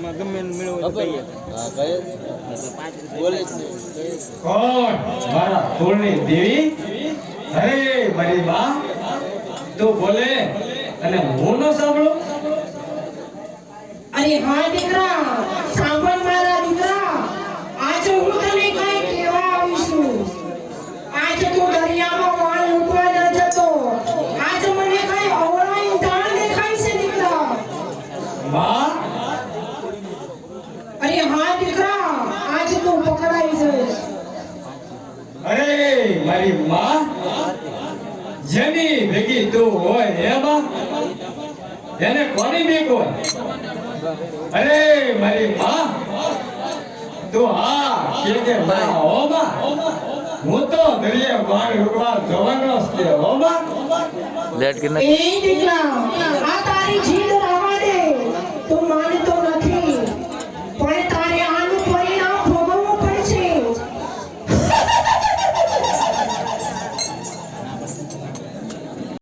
માં ગમે મેળવો તો કહીએ હા કહે બોલે છે કોણ મારા ફૂલની દેવી અરે મારી બા તું બોલે અને હું ન સાંભળું અરે હા દીકરા સાંભળ મારા દીકરા આજે હું તને કઈ કહેવા આવી છું આજે તું દરિયામાં વાળ લૂંટવા ન જતો આજે મને કઈ અવળાઈ દાણ દેખાય છે દીકરા બા અરે હા દીકરા આજે તું પકડાઈ જઈશ અરે મારી માં જેની ભેગી તું હોય હે બા એને કોની બીક હોય અરે મારી માં તું હા કે ના હો બા હું તો દરિયા વાળ લૂંટવા જવાનો છે હો બા લેટ કે એ દીકરા આ તારી જીદ રહેવા દે તું માનતો